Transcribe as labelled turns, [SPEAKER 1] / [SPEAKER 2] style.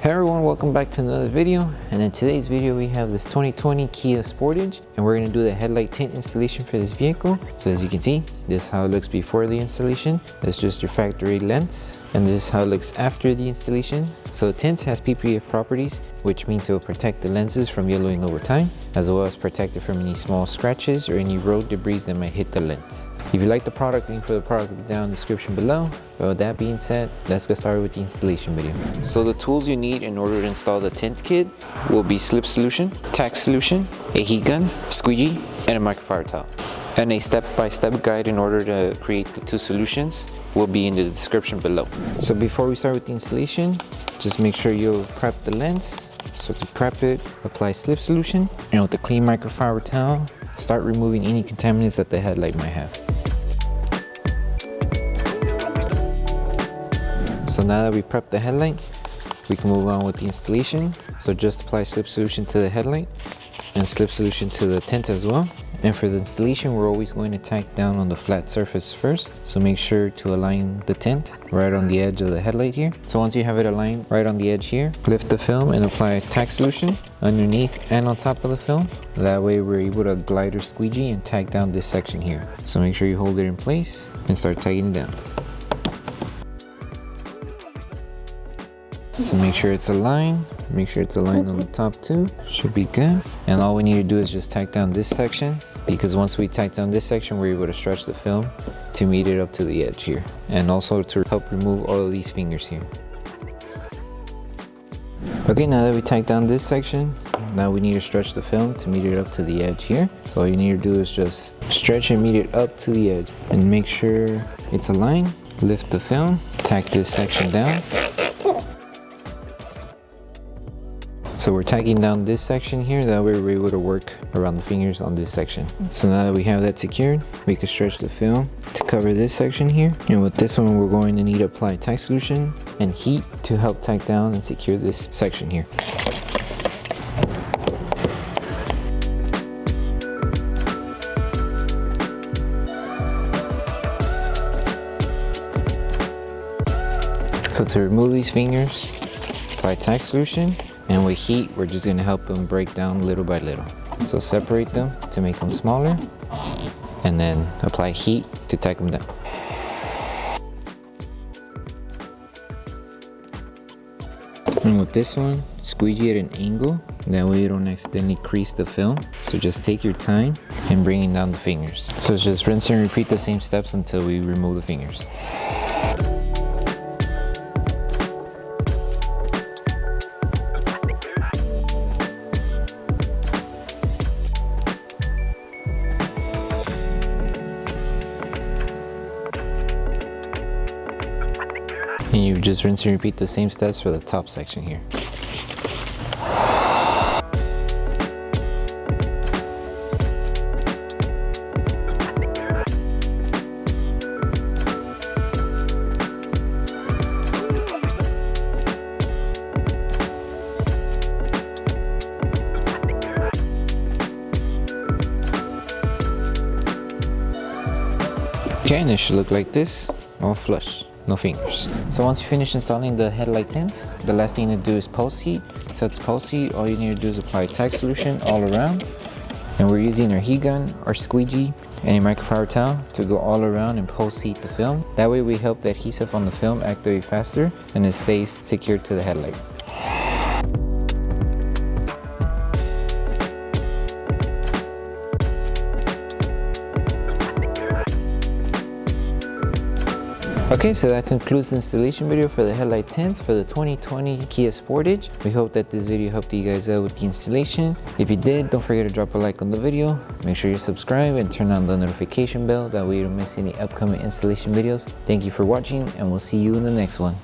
[SPEAKER 1] Hey everyone, welcome back to another video. And in today's video we have this 2020 Kia Sportage, and we're going to do the headlight tint installation for this vehicle. So as you can see, this is how it looks before the installation. That's just your factory lens, and this is how it looks after the installation. So tint has PPF properties, which means it will protect the lenses from yellowing over time, as well as protect it from any small scratches or any road debris that might hit the lens. If you like the product, link for the product will be down in the description below. But with that being said, let's get started with the installation video. So the tools you need in order to install the tint kit will be Slip Solution, Tack Solution, a heat gun, squeegee, and a microfiber towel. And a step-by-step guide in order to create the two solutions will be in the description below. So before we start with the installation, just make sure you prep the lens. So to prep it, apply Slip Solution, and with the clean microfiber towel, start removing any contaminants that the headlight might have. So now that we prepped the headlight, we can move on with the installation. So just apply Slip Solution to the headlight and Slip Solution to the tint as well. And for the installation, we're always going to tack down on the flat surface first. So make sure to align the tint right on the edge of the headlight here. So once you have it aligned right on the edge here, lift the film and apply Tack Solution underneath and on top of the film. That way we're able to glide or squeegee and tack down this section here. So make sure you hold it in place and start tacking it down. So make sure it's aligned. Make sure it's aligned on the top too. Should be good. And all we need to do is just tack down this section, because once we tack down this section, we're able to stretch the film to meet it up to the edge here, and also to help remove all of these fingers here. Okay, now that we tacked down this section, now we need to stretch the film to meet it up to the edge here. So all you need to do is just stretch and meet it up to the edge, and make sure it's aligned. Lift the film, tack this section down. So we're tacking down this section here, that way we're able to work around the fingers on this section. So now that we have that secured, we can stretch the film to cover this section here. And with this one, we're going to need to apply Tack Solution and heat to help tack down and secure this section here. So to remove these fingers, apply Tack Solution. And with heat, we're just going to help them break down little by little. So separate them to make them smaller, and then apply heat to tack them down. And with this one, squeegee at an angle, that way you don't accidentally crease the film. So just take your time and bringing down the fingers. So it's just rinse and repeat the same steps until we remove the fingers. And you just rinse and repeat the same steps for the top section here. Okay, and it should look like this, all flush. No fingers. So once you finish installing the headlight tint, the last thing to do is post heat. So it's post heat, all you need to do is apply Tack Solution all around. And we're using our heat gun, our squeegee, and a microfiber towel to go all around and post heat the film. That way we help the adhesive on the film activate faster and it stays secured to the headlight. Okay, so that concludes the installation video for the headlight tints for the 2020 Kia Sportage. We hope that this video helped you guys out with the installation. If you did, don't forget to drop a like on the video. Make sure you subscribe and turn on the notification bell. That way you don't miss any upcoming installation videos. Thank you for watching, and we'll see you in the next one.